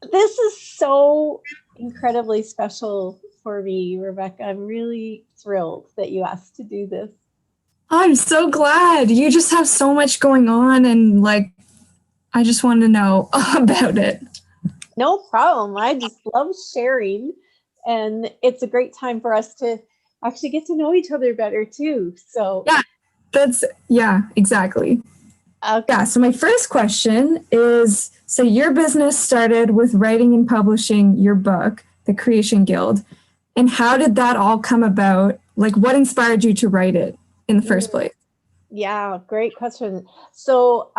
This is so incredibly special for me, Rebecca. I'm really thrilled that you asked to do this. I'm so glad. You just have so much going on, and like, I just wanted to know about it. No problem. I just love sharing. And it's a great time for us to actually get to know each other better too. So, Yeah, yeah, exactly. okay. Yeah, so my first question is, so your business started with writing and publishing your book, The Creation Guild. And how did that all come about? Like, what inspired you to write it in the first Mm, place? yeah, great question. So,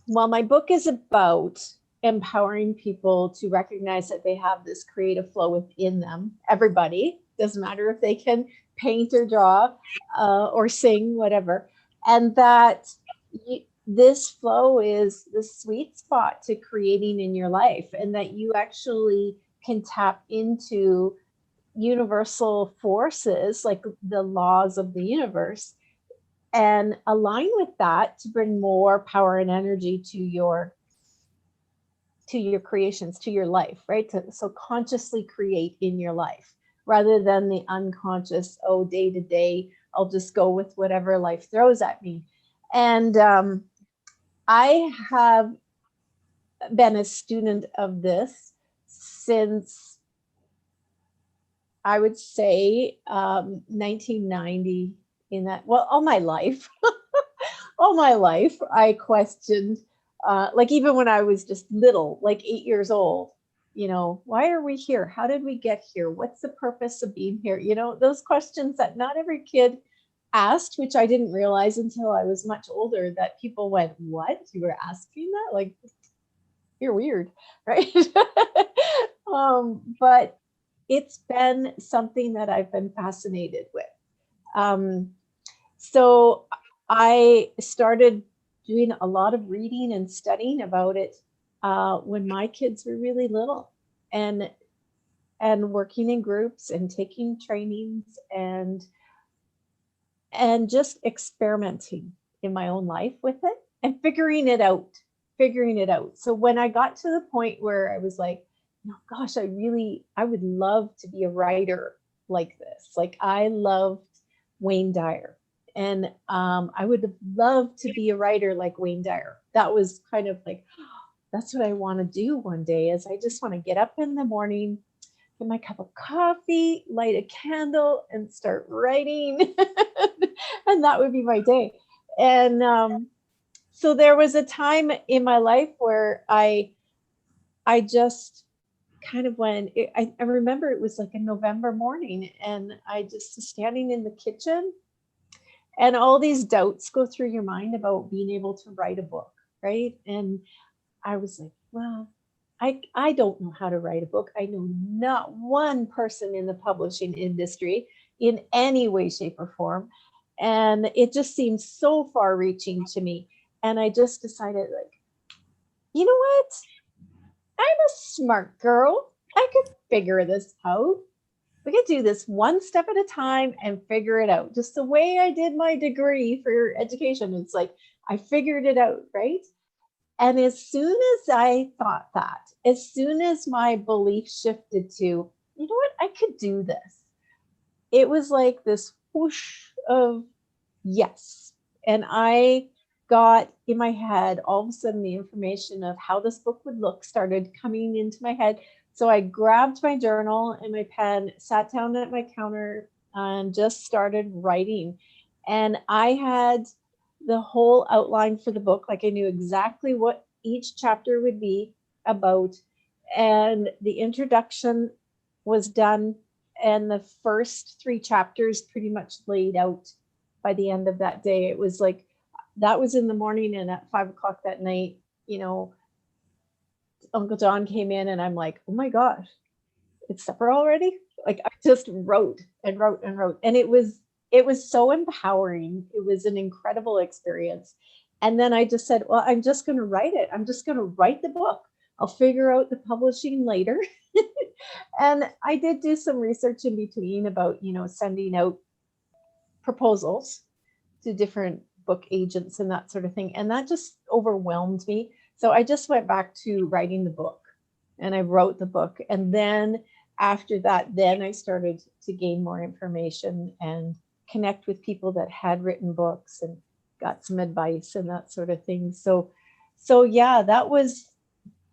well, my book is about empowering people to recognize that they have this creative flow within them. Everybody, doesn't matter if they can paint or draw or sing, whatever. And that this flow is the sweet spot to creating in your life, and that you actually can tap into universal forces like the laws of the universe and align with that to bring more power and energy to your creations, to your life, right? So consciously create in your life rather than the unconscious, oh, day to day, I'll just go with whatever life throws at me. And I have been a student of this since, I would say, 1990. In that, well, all my life. All my life, I questioned, like even when I was just little, like 8 years old, why are we here? How did we get here? What's the purpose of being here? Those questions that not every kid asked, which I didn't realize until I was much older, that people went, what? You were asking that? Like, you're weird, right? But it's been something that I've been fascinated with. Um, so I started doing a lot of reading and studying about it when my kids were really little, and working in groups and taking trainings and just experimenting in my own life with it and figuring it out. So when I got to the point where I was like, oh gosh, I would love to be a writer like this. Like I loved Wayne Dyer, and I would love to be a writer like Wayne Dyer. That was kind of like, oh, that's what I want to do one day. Is I just want to get up in the morning, get my cup of coffee, light a candle, and start writing. And that would be my day. And so there was a time in my life where I just kind of went, I remember it was like a November morning, and I just was standing in the kitchen, and all these doubts go through your mind about being able to write a book, right? And I was like, well, I don't know how to write a book. I know not one person in the publishing industry in any way, shape, or form. And it just seemed so far reaching to me. And I just decided, like, you know what? I'm a smart girl. I could figure this out. We could do this one step at a time and figure it out. Just the way I did my degree for education. It's like I figured it out, right? And as soon as I thought that, as soon as my belief shifted to, you know what, I could do this, it was like this whoosh of yes. And I got in my head, all of a sudden, the information of how this book would look started coming into my head. So I grabbed my journal and my pen, sat down at my counter, and just started writing. And I had the whole outline for the book. Like I knew exactly what each chapter would be about. And the introduction was done. And the first three chapters pretty much laid out by the end of that day. It was like that was in the morning, and at 5 o'clock that night, Uncle John came in, and I'm like, oh my gosh, it's supper already. Like I just wrote and wrote and wrote, and it was so empowering. It was an incredible experience. And then I just said, well, I'm just going to write it. I'm just going to write the book. I'll figure out the publishing later. And I did do some research in between about, sending out proposals to different book agents and that sort of thing. And that just overwhelmed me So I just went back to writing the book, and I wrote the book. And then after that, then I started to gain more information and connect with people that had written books and got some advice and that sort of thing. So yeah, that was,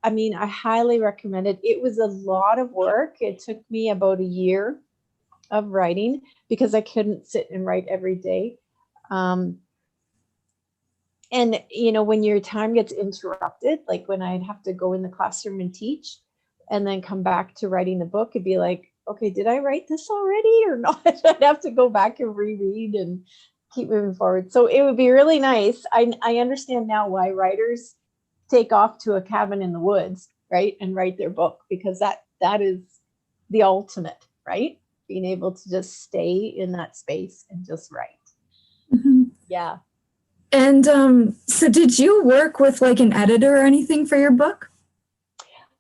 I mean, I highly recommend it. It was a lot of work. It took me about a year of writing because I couldn't sit and write every day. And, you know, when your time gets interrupted, like when I'd have to go in the classroom and teach and then come back to writing the book, it'd be like, okay, did I write this already or not? I'd have to go back and reread and keep moving forward. So it would be really nice. I understand now why writers take off to a cabin in the woods, right? And write their book, because that is the ultimate, right? Being able to just stay in that space and just write. Mm-hmm. Yeah. And so did you work with like an editor or anything for your book?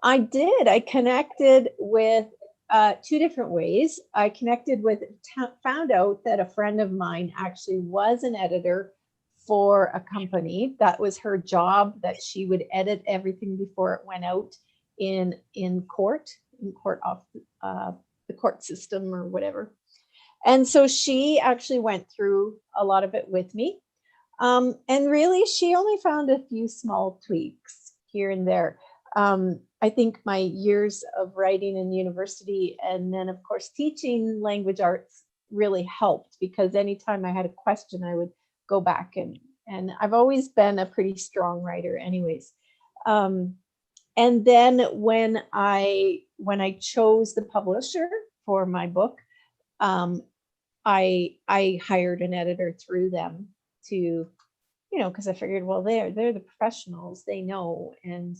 I did. I connected with two different ways. I connected with, found out that a friend of mine actually was an editor for a company. That was her job, that she would edit everything before it went out in court off the court system or whatever. And so she actually went through a lot of it with me. And really, she only found a few small tweaks here and there. I think my years of writing in university and then, of course, teaching language arts really helped, because anytime I had a question, I would go back and I've always been a pretty strong writer anyways. And then when I chose the publisher for my book, I hired an editor through them to, you know, because I figured, well, they're the professionals, they know, and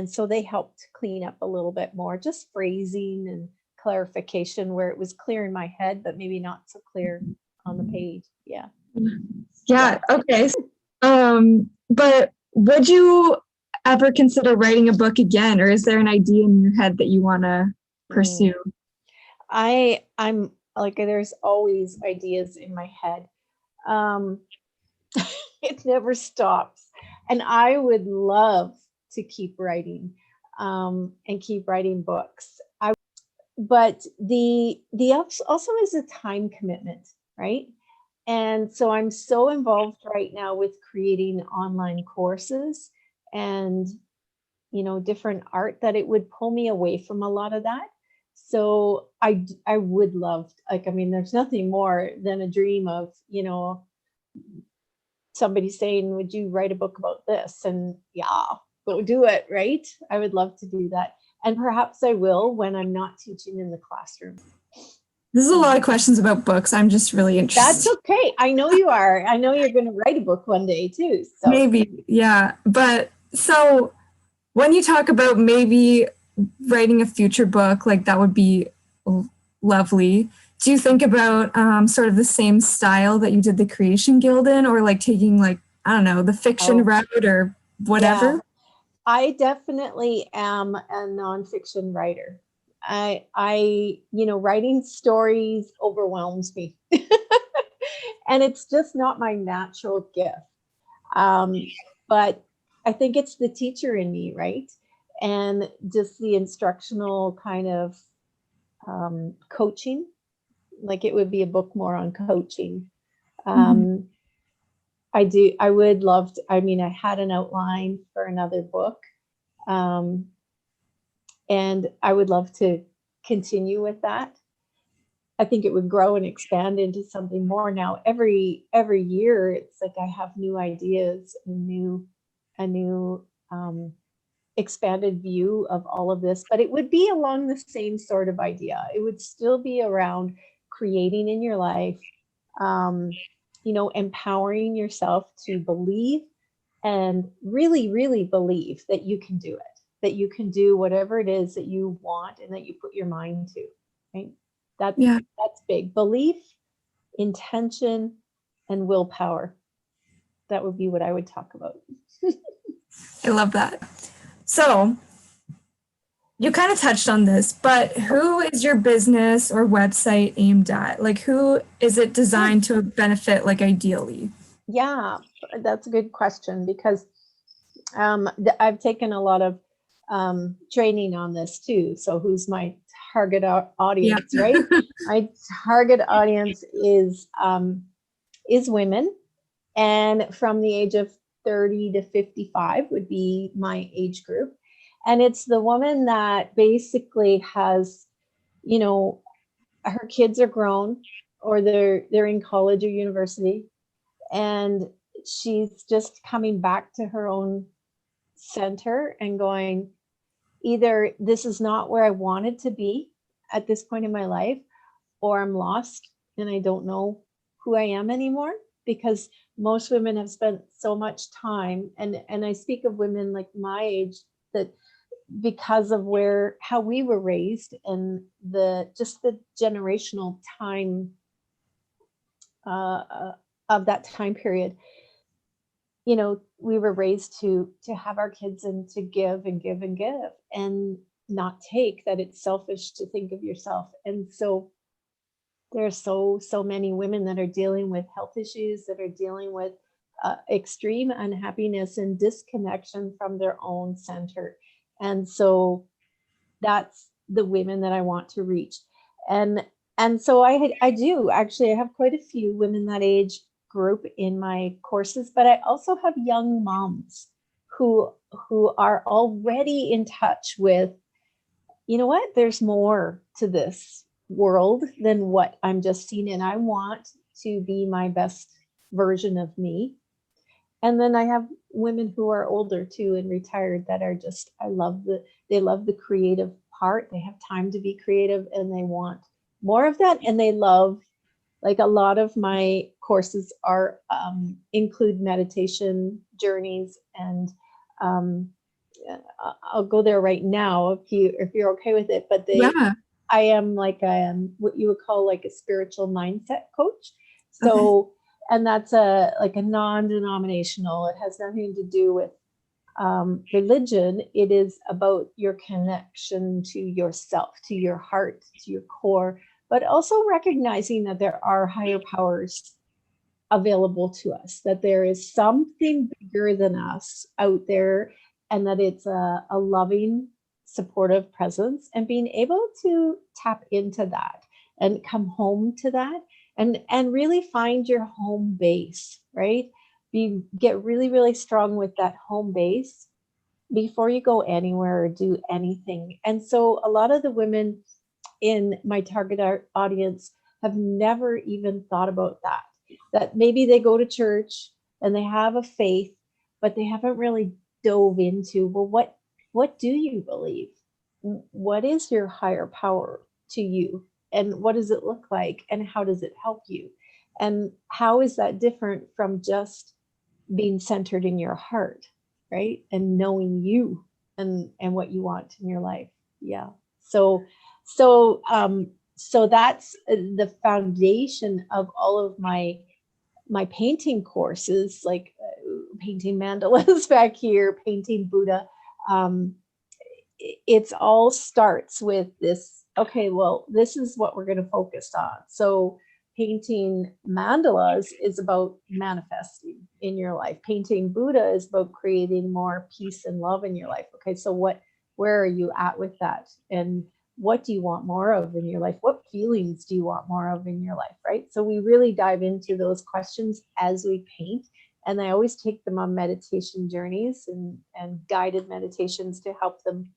so they helped clean up a little bit more, just phrasing and clarification where it was clear in my head, but maybe not so clear on the page. Yeah. Yeah. Okay. But would you ever consider writing a book again, or is there an idea in your head that you want to pursue? I'm like, there's always ideas in my head. It never stops. And I would love to keep writing and keep writing books. But the also is a time commitment, right? And so I'm so involved right now with creating online courses and, you know, different art that it would pull me away from a lot of that. So I would love, like, I mean, there's nothing more than a dream of, you know, somebody saying, would you write a book about this? And yeah, go do it, right? I would love to do that. And perhaps I will when I'm not teaching in the classroom. This is a lot of questions about books. I'm just really interested. That's okay. I know you are. I know you're going to write a book one day too. So. Maybe, yeah. But so when you talk about maybe writing a future book, like that would be lovely. Do you think about sort of the same style that you did the Creation Guild in, or like taking, like, I don't know, the fiction route or whatever? Yeah. I definitely am a nonfiction writer. I, you know, writing stories overwhelms me. And it's just not my natural gift. But I think it's the teacher in me, right? And just the instructional kind of coaching. Like, it would be a book more on coaching. I would love to, I mean, I had an outline for another book. And I would love to continue with that. I think it would grow and expand into something more. Now, every year, it's like I have new ideas and a new expanded view of all of this, but it would be along the same sort of idea. It would still be around creating in your life, you know, empowering yourself to believe and really, really believe that you can do it, that you can do whatever it is that you want and that you put your mind to, right? That's big. Belief, intention, and willpower. That would be what I would talk about. I love that. So you kind of touched on this, but who is your business or website aimed at? Like, who is it designed to benefit, like, ideally? Yeah, that's a good question, because I've taken a lot of training on this too. So who's my target audience, Yeah. right? My target audience is women, and from the age of 30 to 55 would be my age group. And it's the woman that basically has, you know, her kids are grown, or they're in college or university, and she's just coming back to her own center and going, either this is not where I wanted to be at this point in my life, or I'm lost and I don't know who I am anymore. Because most women have spent so much time, and I speak of women like my age, that because of how we were raised, and the generational time of that time period, you know, we were raised to have our kids and to give and give and give and not take, that it's selfish to think of yourself. And so there are so many women that are dealing with health issues, that are dealing with extreme unhappiness and disconnection from their own center. And so that's the women that I want to reach. And so I do actually, I have quite a few women that age group in my courses, but I also have young moms who are already in touch with, you know what, there's more to this world than what I'm just seeing, and I want to be my best version of me. And then I have women who are older too and retired, that are just, they love the creative part. They have time to be creative and they want more of that. And they love, like, a lot of my courses are include meditation journeys, and I'll go there right now if you're okay with it. But Yeah. I am what you would call like a spiritual mindset coach. Okay. So, and that's a non-denominational. It has nothing to do with religion. It is about your connection to yourself, to your heart, to your core, but also recognizing that there are higher powers available to us, that there is something bigger than us out there, and that it's a loving, supportive presence, and being able to tap into that and come home to that, and really find your home base, right? Get really, really strong with that home base before you go anywhere or do anything. And so a lot of the women in my target audience have never even thought about that maybe they go to church and they have a faith, but they haven't really dove into, well, what do you believe? What is your higher power to you? And what does it look like? And how does it help you? And how is that different from just being centered in your heart, right? And knowing you and what you want in your life. Yeah. So that's the foundation of all of my painting courses, like painting mandalas back here, painting Buddha. It's all starts with this, okay, well, this is what we're going to focus on. So painting mandalas is about manifesting in your life. Painting Buddha is about creating more peace and love in your life. Okay, so where are you at with that? And what do you want more of in your life? What feelings do you want more of in your life, right? So we really dive into those questions as we paint. And I always take them on meditation journeys and guided meditations to help them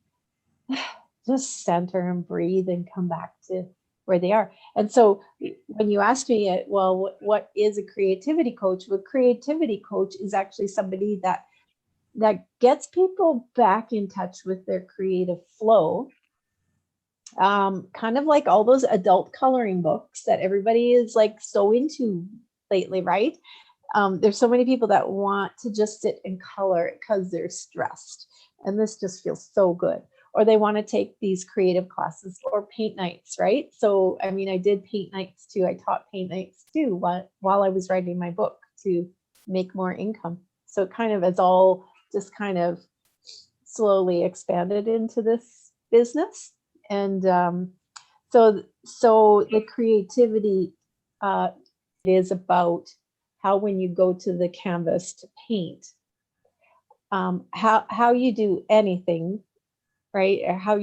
just center and breathe and come back to where they are. And so when you ask me, well, what is a creativity coach? Well, creativity coach is actually somebody that gets people back in touch with their creative flow. Kind of like all those adult coloring books that everybody is like so into lately, right? There's so many people that want to just sit and color because they're stressed, and this just feels so good. Or they want to take these creative classes or paint nights, right? So, I mean, I did paint nights too. I taught paint nights too while I was writing my book to make more income. So it kind of is all just kind of slowly expanded into this business. And so the creativity is about how, when you go to the canvas to paint, how you do anything, right? Or how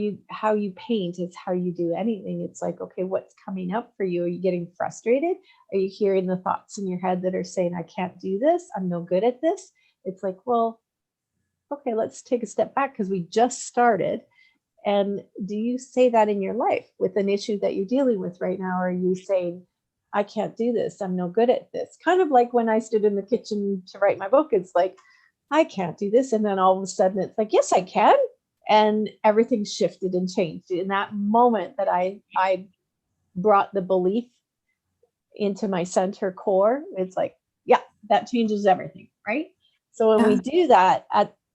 you paint is how you do anything. It's like, okay, what's coming up for you? Are you getting frustrated? Are you hearing the thoughts in your head that are saying, I can't do this, I'm no good at this? It's like, well, okay, let's take a step back because we just started. And do you say that in your life with an issue that you're dealing with right now? Or are you saying, I can't do this, I'm no good at this? Kind of like when I stood in the kitchen to write my book, it's like, I can't do this. And then all of a sudden it's like, yes, I can. And everything shifted and changed. In that moment that I brought the belief into my center core, it's like, yeah, that changes everything, right? So when we do that,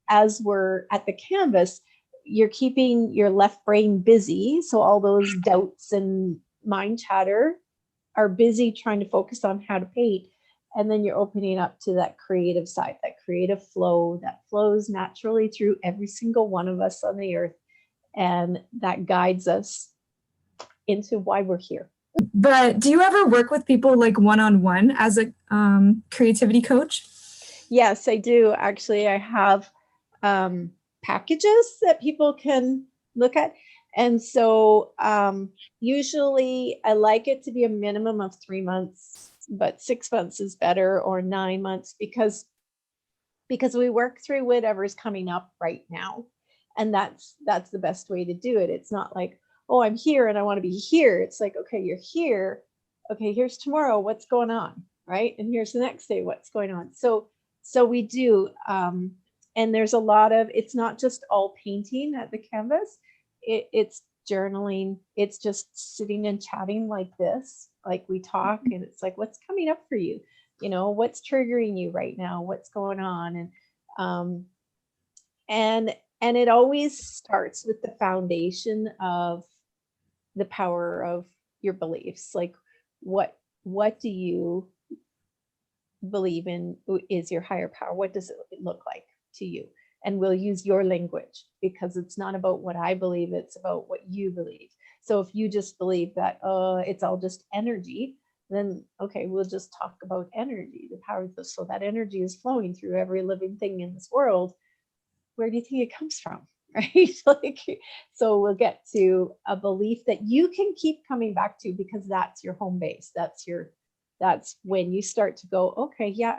as we're at the canvas, you're keeping your left brain busy. So all those doubts and mind chatter are busy trying to focus on how to paint. And then you're opening up to that creative side, that creative flow that flows naturally through every single one of us on the earth. And that guides us into why we're here. But do you ever work with people like one-on-one as a creativity coach? Yes, I do. Actually, I have packages that people can look at. And so usually I like it to be a minimum of 3 months, but 6 months is better, or 9 months, because we work through whatever's coming up right now. And that's the best way to do it. It's not like, oh, I'm here and I want to be here. It's like, okay, you're here. Okay, here's tomorrow, what's going on, right? And here's the next day, what's going on. So we do, and there's a lot of, it's not just all painting at the canvas, it's journaling, it's just sitting and chatting like this, like we talk, and it's like, what's coming up for you? What's triggering you right now? What's going on? And it always starts with the foundation of the power of your beliefs. Like, what do you believe in is your higher power? What does it look like to you? And we'll use your language, because it's not about what I believe, it's about what you believe. So if you just believe that it's all just energy, then okay, we'll just talk about energy, the power of this. So that energy is flowing through every living thing in this world. Where do you think it comes from? Right? So we'll get to a belief that you can keep coming back to, because that's your home base. That's when you start to go, okay, yeah,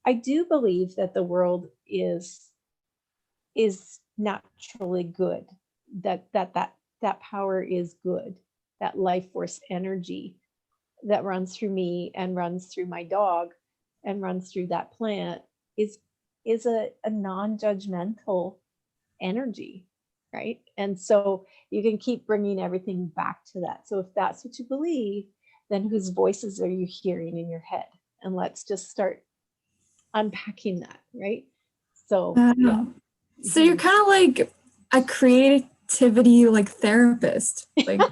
I do believe that the world is naturally good, that power is good, that life force energy that runs through me and runs through my dog and runs through that plant is a non-judgmental energy, right? And so you can keep bringing everything back to that. So if that's what you believe, then whose voices are you hearing in your head? And let's just start unpacking that, right? So yeah. So you're kind of like a creativity like therapist. Like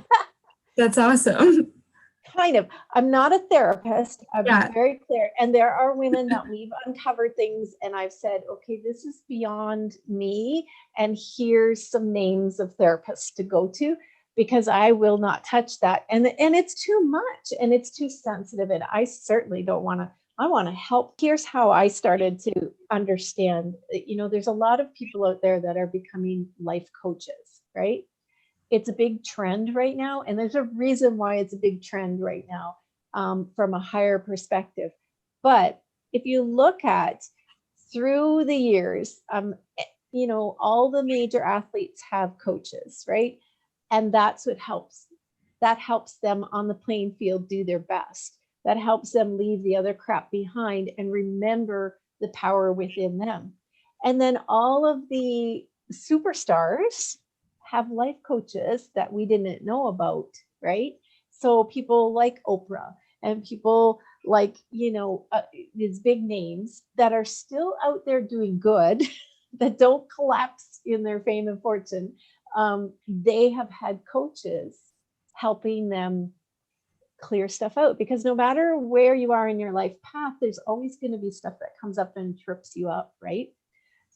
that's awesome. Kind of. I'm not a therapist. I've Yeah. been very clear. And there are women that we've uncovered things and I've said, okay, this is beyond me. And here's some names of therapists to go to, because I will not touch that. And it's too much and it's too sensitive. And I certainly don't want to. I want to help. Here's how I started to understand, there's a lot of people out there that are becoming life coaches, right? It's a big trend right now. And there's a reason why it's a big trend right now, from a higher perspective. But if you look at through the years, all the major athletes have coaches, right? And that's what helps. That helps them on the playing field do their best. That helps them leave the other crap behind and remember the power within them. And then all of the superstars have life coaches that we didn't know about, right? So people like Oprah and people like, these big names that are still out there doing good, that don't collapse in their fame and fortune. They have had coaches helping them clear stuff out, because no matter where you are in your life path, there's always going to be stuff that comes up and trips you up, right?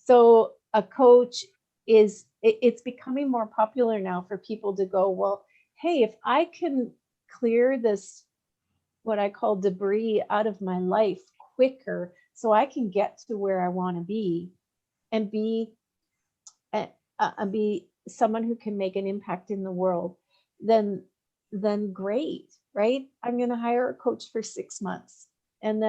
So a coach it's becoming more popular now for people to go, well, hey, if I can clear this, what I call debris, out of my life quicker, so I can get to where I want to be, and be someone who can make an impact in the world, then great, right? I'm going to hire a coach for 6 months, and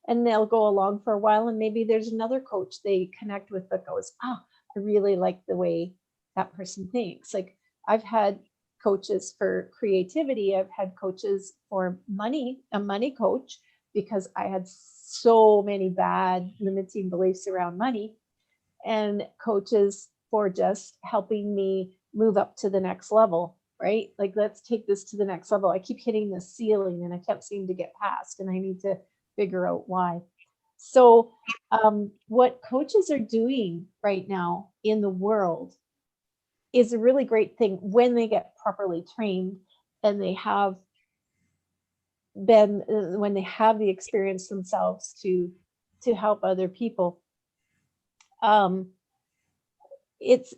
they'll go along for a while, and maybe there's another coach they connect with that goes, oh, I really like the way that person thinks. Like, I've had coaches for creativity. I've had coaches for money, a money coach, because I had so many bad limiting beliefs around money, and coaches for just helping me move up to the next level, right? Like, let's take this to the next level. I keep hitting the ceiling and I can't seem to get past, and I need to figure out why. So what coaches are doing right now in the world is a really great thing when they get properly trained, and they have been, when they have the experience themselves to help other people.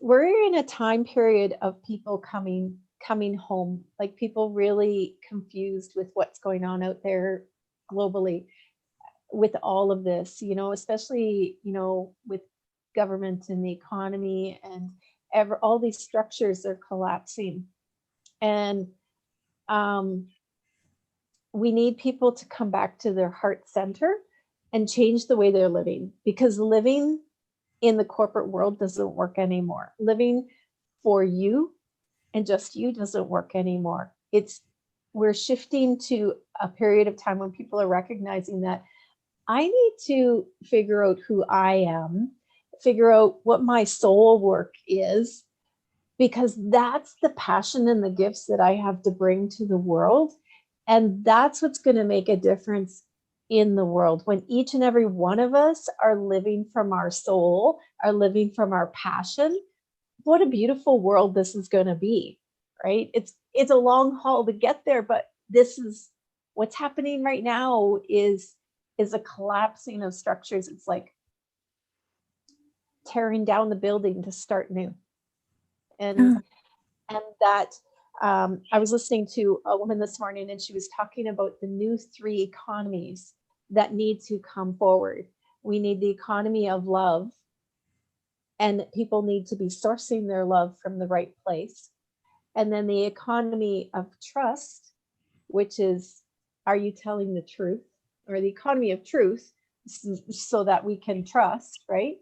We're in a time period of people coming home, like people really confused with what's going on out there globally with all of this, especially, with government and the economy, and all these structures are collapsing. And we need people to come back to their heart center and change the way they're living, because living in the corporate world doesn't work anymore. Living for you and just you doesn't work anymore. We're shifting to a period of time when people are recognizing that I need to figure out who I am, figure out what my soul work is, because that's the passion and the gifts that I have to bring to the world. And that's what's going to make a difference in the world, when each and every one of us are living from our soul, are living from our passion. What a beautiful world this is going to be, right? It's a long haul to get there, but this is what's happening right now is a collapsing of structures. It's like tearing down the building to start new. And that I was listening to a woman this morning, and she was talking about the new 3 economies that need to come forward. We need the economy of love, and people need to be sourcing their love from the right place. And then the economy of trust, which is, are you telling the truth? Or the economy of truth, so that we can trust, right?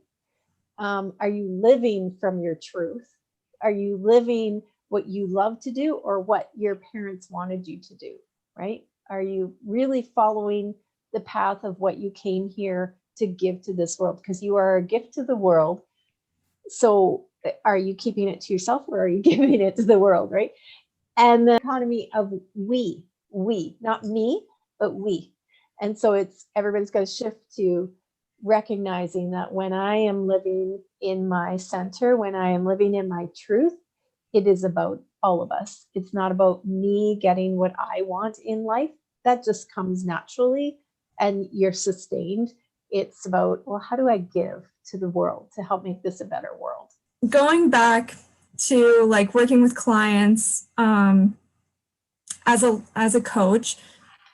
Are you living from your truth? Are you living what you love to do, or what your parents wanted you to do, right? Are you really following the path of what you came here to give to this world? Because you are a gift to the world. So are you keeping it to yourself, or are you giving it to the world, right? And the economy of we, not me, but we. And so everybody's got to shift to recognizing that when I am living in my center, when I am living in my truth, it is about all of us. It's not about me getting what I want in life. That just comes naturally and you're sustained. It's about, well, how do I give to the world to help make this a better world? Going back to like working with clients as a coach,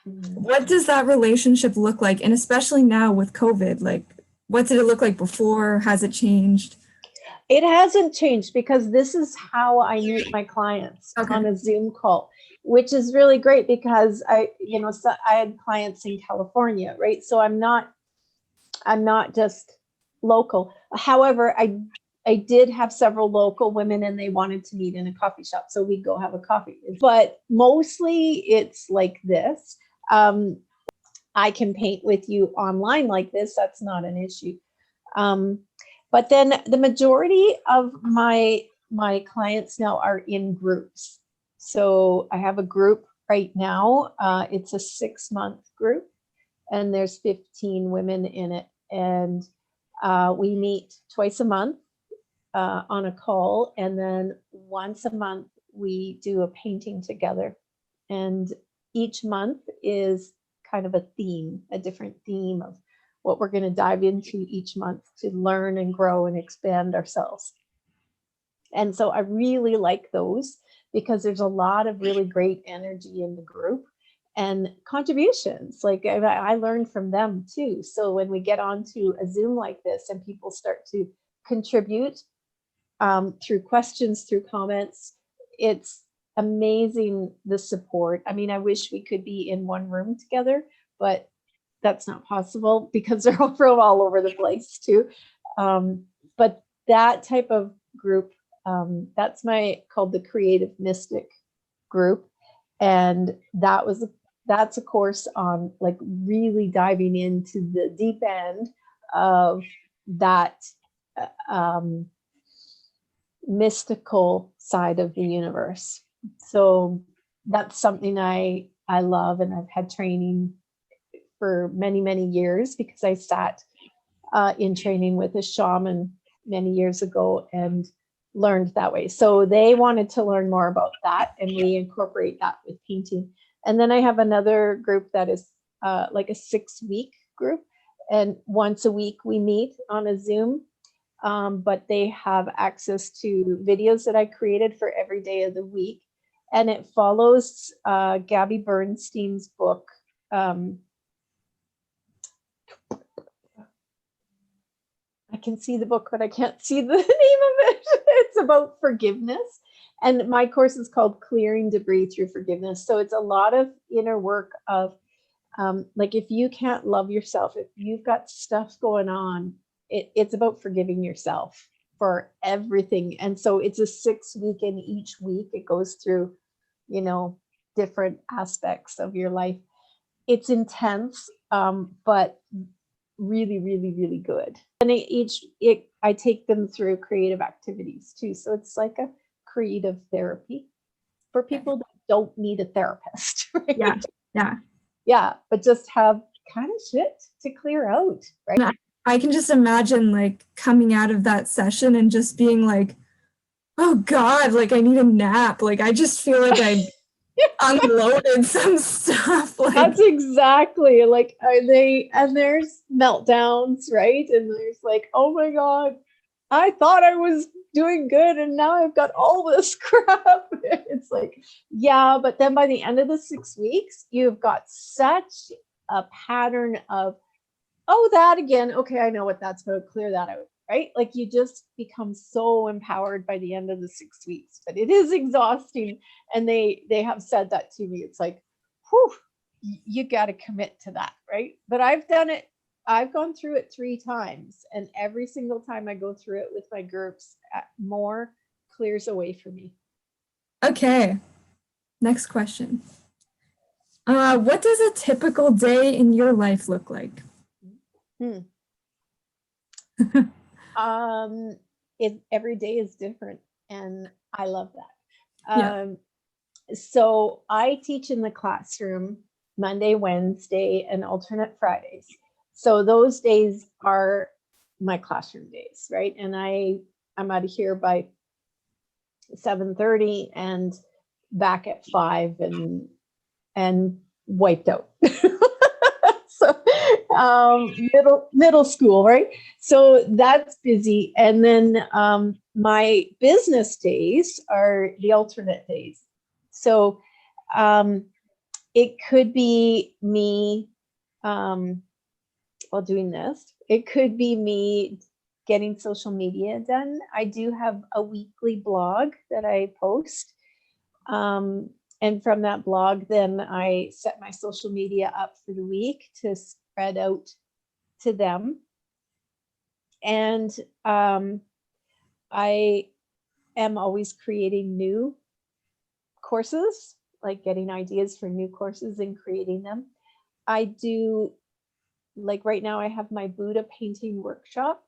what does that relationship look like? And especially now with COVID, like what did it look like before? Has it changed? It hasn't changed, because this is how I meet my clients on a Zoom call, which is really great, because I had clients in California, right? So I'm not just local. However, I did have several local women, and they wanted to meet in a coffee shop, so we'd go have a coffee. But mostly it's like this. I can paint with you online like this. That's not an issue. But then the majority of my clients now are in groups. So I have a group right now. It's a 6-month group, and there's 15 women in it. And we meet twice a month on a call. And then once a month, we do a painting together. And each month is kind of a theme, a different theme of what we're going to dive into each month to learn and grow and expand ourselves. And so I really like those, because there's a lot of really great energy in the group and contributions. Like I learned from them too. So when we get onto a Zoom like this and people start to contribute through questions, through comments. It's amazing, the support. I mean, I wish we could be in one room together, but that's not possible because they're all from all over the place too. But that type of group, that's called the Creative Mystic group. And that's a course on like really diving into the deep end of that mystical side of the universe. So that's something I love, and I've had training for many, many years because I sat in training with a shaman many years ago and learned that way. So they wanted to learn more about that, and we incorporate that with painting. And then I have another group that is like a 6-week group, and once a week we meet on a Zoom, but they have access to videos that I created for every day of the week. And it follows Gabby Bernstein's book. I can see the book, but I can't see the name of it. It's about forgiveness. And my course is called Clearing Debris Through Forgiveness. So it's a lot of inner work of like, if you can't love yourself, if you've got stuff going on, it's about forgiving yourself for everything. And so it's a 6-week, and each week it goes through, different aspects of your life. It's intense, but really, really, really good. And I take them through creative activities too. So it's like a creative therapy for people that don't need a therapist. Right? Yeah. But just have kind of shit to clear out, right? I can just imagine like coming out of that session and just being like, oh God, like I need a nap. Like I just feel like I unloaded some stuff. Like that's exactly like there's meltdowns, right? And there's like, oh my God, I thought I was doing good and now I've got all this crap. It's like, yeah, but then by the end of the 6 weeks, you've got such a pattern of, oh, that again. Okay, I know what that's about. Clear that out, right? Like you just become so empowered by the end of the 6 weeks, but it is exhausting. And they have said that to me. It's like, whew, you got to commit to that, right? But I've done it. I've gone through it 3 times, and every single time I go through it with my groups, more clears away for me. Okay. Next question. What does a typical day in your life look like? Every day is different, and I love that. So I teach in the classroom Monday, Wednesday, and alternate Fridays. So those days are my classroom days, right? And I'm out of here by 7:30 and back at 5 and wiped out. So middle school, right? So that's busy. And then my business days are the alternate days. So it could be me while doing this. It could be me getting social media done. I do have a weekly blog that I post. And from that blog, then I set my social media up for the week to spread out to them. And I am always creating new courses, like getting ideas for new courses and creating them. I do, like right now, I have my Buddha painting workshop,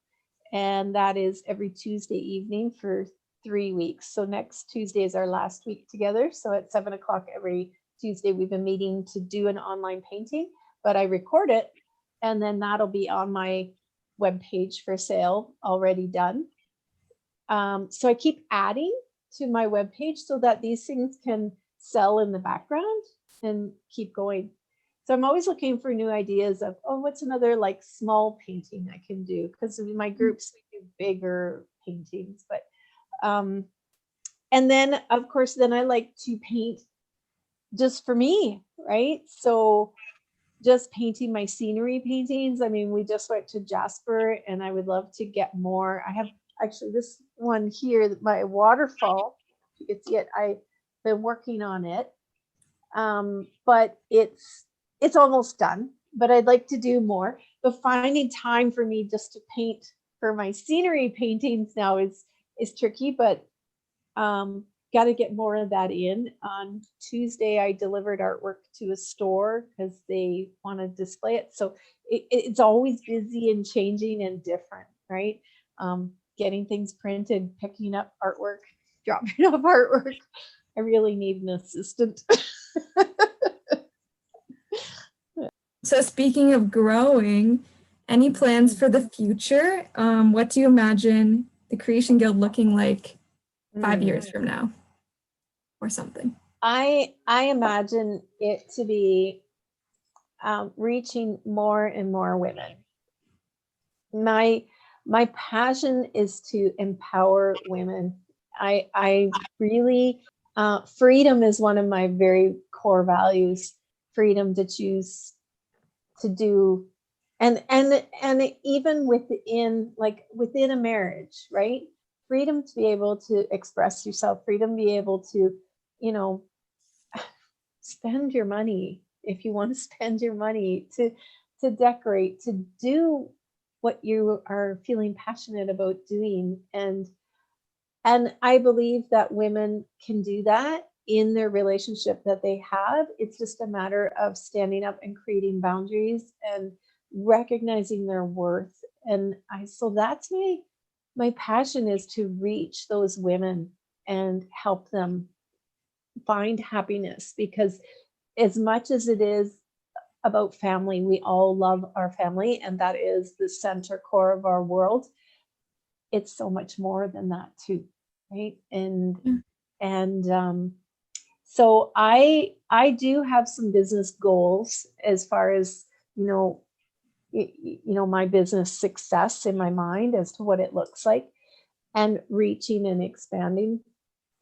and that is every Tuesday evening for 3 weeks. So next Tuesday is our last week together. So at 7 o'clock every Tuesday, we've been meeting to do an online painting, but I record it, and then that'll be on my webpage for sale, already done. So I keep adding to my webpage so that these things can sell in the background and keep going. So I'm always looking for new ideas of, oh, what's another like small painting I can do? Because in my groups, we do bigger paintings, but and then of course, then I like to paint just for me, right? So just painting my scenery paintings. I mean, we just went to Jasper and I would love to get more. I have actually this one here, my waterfall. You can see it. I've been working on it. But it's almost done, but I'd like to do more. But finding time for me just to paint for my scenery paintings now is tricky, but got to get more of that in. On Tuesday, I delivered artwork to a store because they want to display it. So it's always busy and changing and different, right? Getting things printed, picking up artwork, dropping off artwork. I really need an assistant. So speaking of growing, any plans for the future? What do you imagine the Creation Guild looking like 5 years from now or something? I imagine it to be reaching more and more women. My passion is to empower women. I really, freedom is one of my very core values. Freedom to choose to do, and even within a marriage, right? Freedom to be able to express yourself, freedom to be able to, spend your money if you want to spend your money, to decorate, to do what you are feeling passionate about doing. And I believe that women can do that in their relationship that they have. It's just a matter of standing up and creating boundaries and recognizing their worth. And so that's my passion, is to reach those women and help them find happiness, because as much as it is about family, we all love our family, and that is the center core of our world. It's so much more than that too, right? So I do have some business goals as far as my business success in my mind as to what it looks like, and reaching and expanding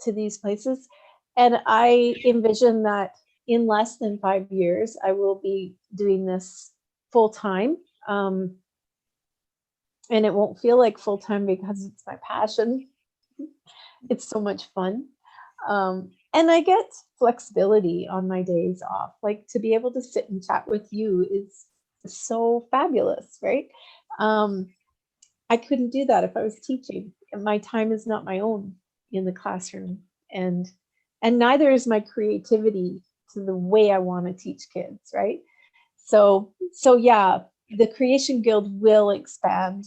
to these places. And I envision that in less than 5 years, I will be doing this full time. And it won't feel like full time because it's my passion. It's so much fun. And I get flexibility on my days off. Like, to be able to sit and chat with you is so fabulous, right? I couldn't do that if I was teaching. My time is not my own in the classroom, and neither is my creativity to the way I want to teach kids, right? So yeah, the Creation Guild will expand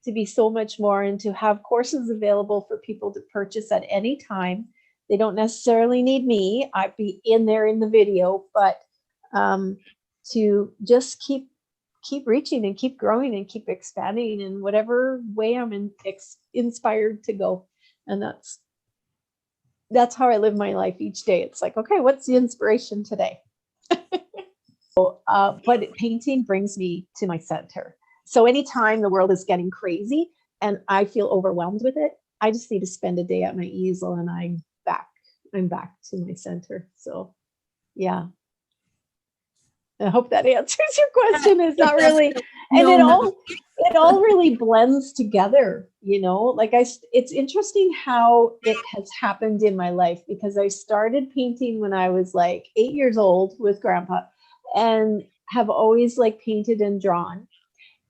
to be so much more, and to have courses available for people to purchase at any time. They don't necessarily need me. I'd be in there in the video, but to just keep reaching and keep growing and keep expanding in whatever way I'm inspired to go. And that's how I live my life each day. It's like, okay, what's the inspiration today? But painting brings me to my center. So anytime the world is getting crazy and I feel overwhelmed with it, I just need to spend a day at my easel and I'm back to my center. So yeah. I hope that answers your question. It's not really, and it all really blends together, like it's interesting how it has happened in my life, because I started painting when I was like 8 years old with Grandpa, and have always like painted and drawn.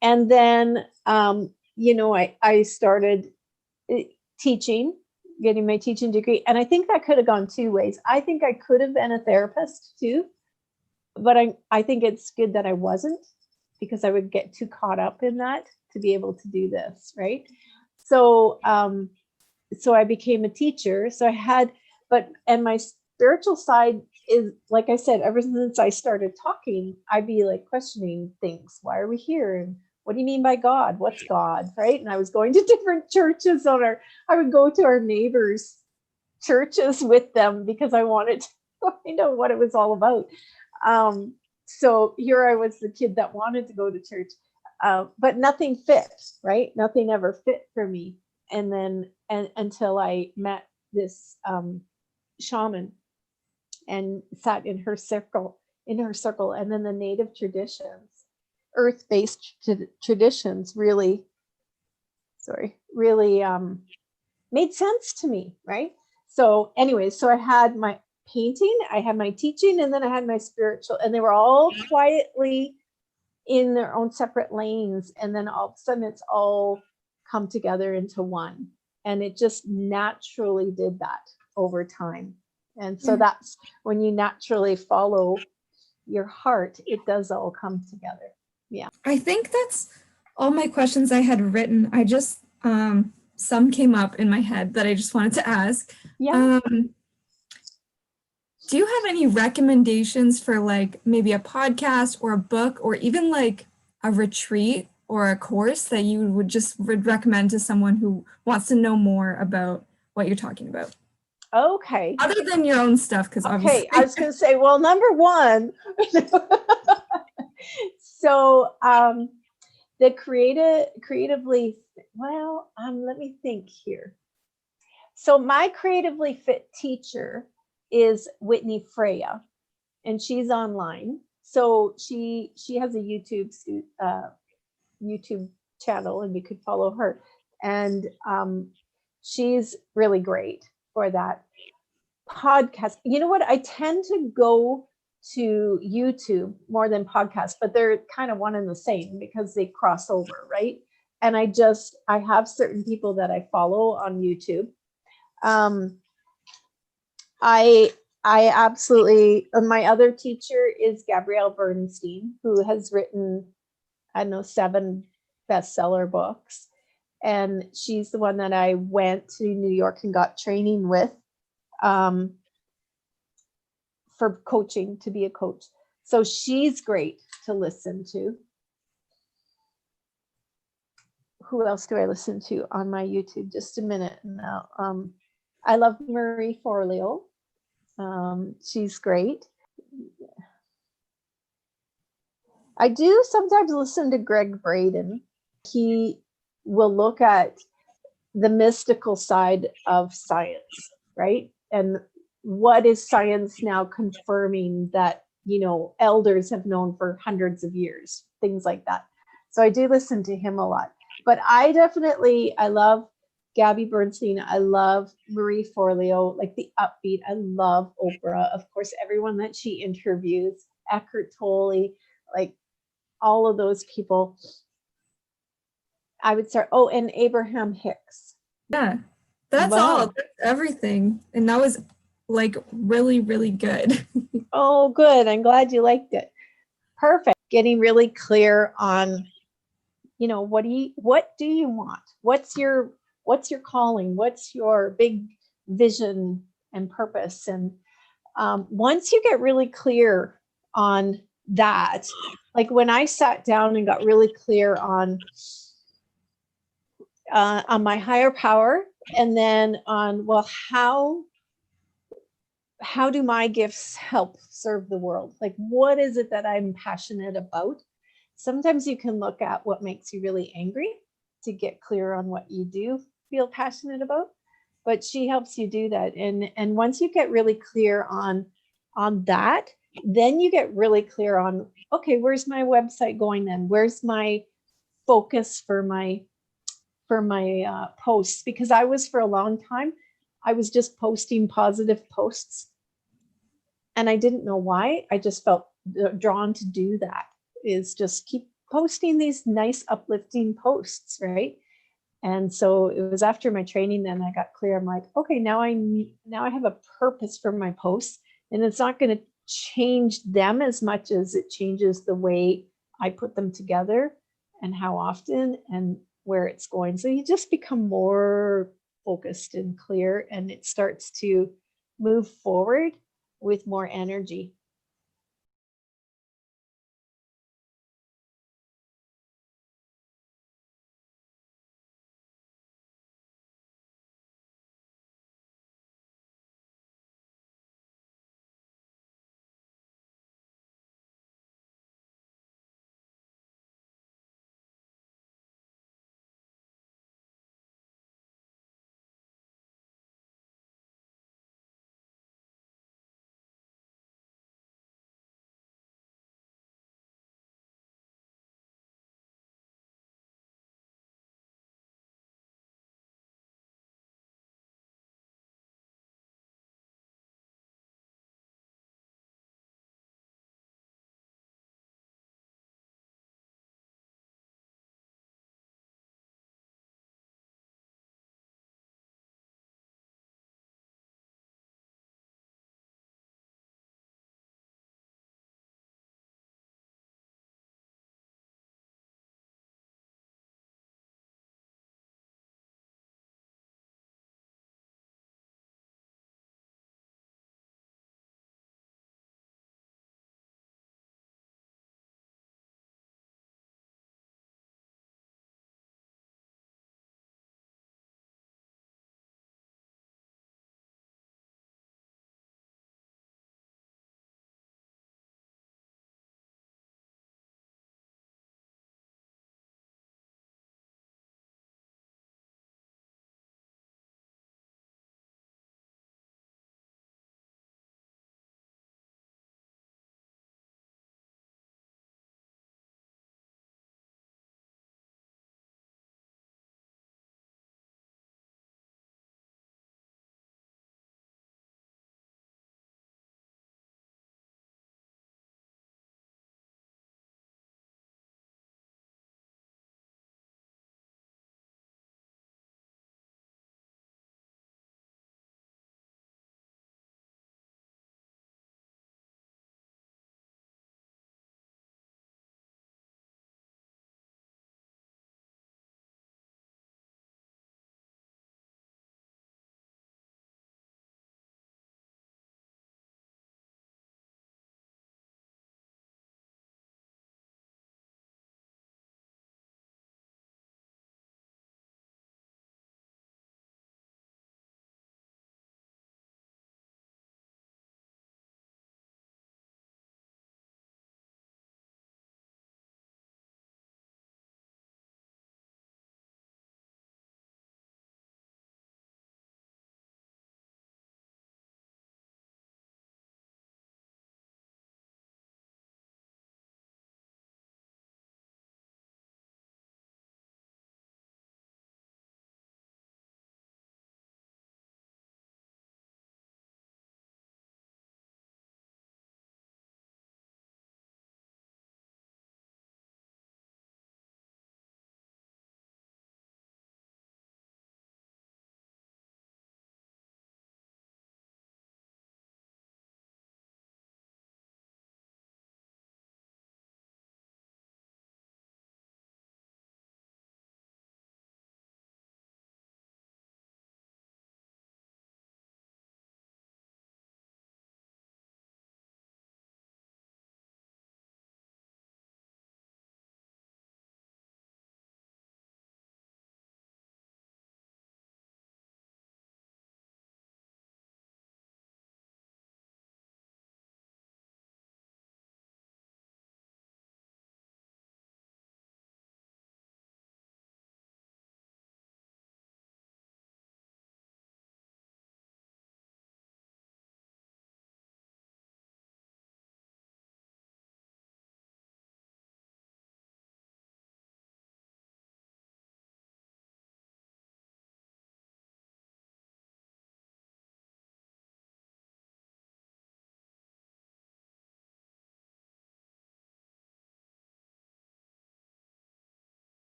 And then, I started teaching, getting my teaching degree. And I think that could have gone two ways. I think I could have been a therapist too, but I think it's good that I wasn't, because I would get too caught up in that to be able to do this, right? So I became a teacher. So and my spiritual side is, like I said, ever since I started talking, I'd be like questioning things. Why are we here? And what do you mean by God? What's God, right? And I was going to different churches I would go to our neighbors' churches with them because I wanted to find out what it was all about. So here I was, the kid that wanted to go to church, but nothing fit, right? Nothing ever fit for me. And then, until I met this shaman and sat in her circle, in her circle. And then the native traditions, earth-based traditions really, really made sense to me, right? So anyway, so I had my painting, I had my teaching, and then I had my spiritual, and they were all quietly in their own separate lanes. And then all of a sudden it's all come together into one. And it just naturally did that over time. And so that's when you naturally follow your heart, it does all come together. Yeah. I think that's all my questions I had written. I just, some came up in my head that I just wanted to ask. Yeah. Do you have any recommendations for like maybe a podcast or a book or even like a retreat or a course that you would recommend to someone who wants to know more about what you're talking about? Okay. Other than your own stuff, because obviously. Okay, I was going to say, well, number one, so the creatively, well, let me think here. So my creatively fit teacher is Whitney Freya, and she's online. So she has a YouTube channel, and you could follow her. And she's really great for that. Podcast. You know what? I tend to go to YouTube more than podcasts, but they're kind of one and the same because they cross over, right? And I have certain people that I follow on YouTube. I absolutely, my other teacher is Gabrielle Bernstein, who has written, I don't know, 7 bestseller books. And she's the one that I went to New York and got training with for coaching, to be a coach. So she's great to listen to. Who else do I listen to on my YouTube? Just a minute now. I love Marie Forleo. She's great. I do sometimes listen to Greg Braden. He will look at the mystical side of science, right? And what is science now confirming that, elders have known for hundreds of years, things like that. So I do listen to him a lot. But I love Gabby Bernstein. I love Marie Forleo, like the upbeat. I love Oprah, of course, everyone that she interviews, Eckhart Tolle, like all of those people. I would start, and Abraham Hicks. Yeah, that's all. That's everything. And that was like really, really good. Oh, good. I'm glad you liked it. Perfect. Getting really clear on, what do you want? What's your calling? What's your big vision and purpose? And once you get really clear on that, like when I sat down and got really clear on my higher power, and then on, well, how do my gifts help serve the world? Like, what is it that I'm passionate about? Sometimes you can look at what makes you really angry to get clear on what you do feel passionate about, but she helps you do that. And once you get really clear on that, then you get really clear on, okay, where's my website going then? Where's my focus for my posts? Because I was, for a long time, I was just posting positive posts, and I didn't know why. I just felt drawn to do that, is just keep posting these nice uplifting posts, right? And so it was after my training, then I got clear. I'm like, okay, now I have a purpose for my posts, and it's not going to change them as much as it changes the way I put them together and how often and where it's going. So you just become more focused and clear, and it starts to move forward with more energy.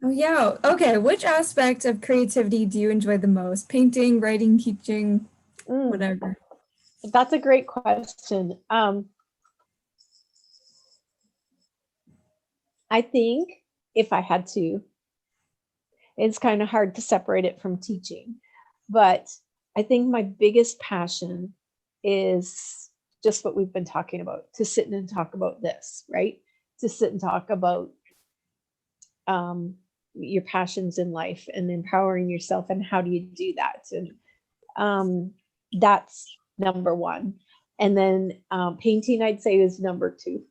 Oh, yeah. Okay. Which aspect of creativity do you enjoy the most? Painting, writing, teaching, Mm, whatever. that's a great question. I think if I had to, it's kind of hard to separate it from teaching, but I think my biggest passion is just what we've been talking about, to sit and talk about this, right? To sit and talk about um, your passions in life and empowering yourself, and how do you do that? And that's number one. And then painting, I'd say, is number two.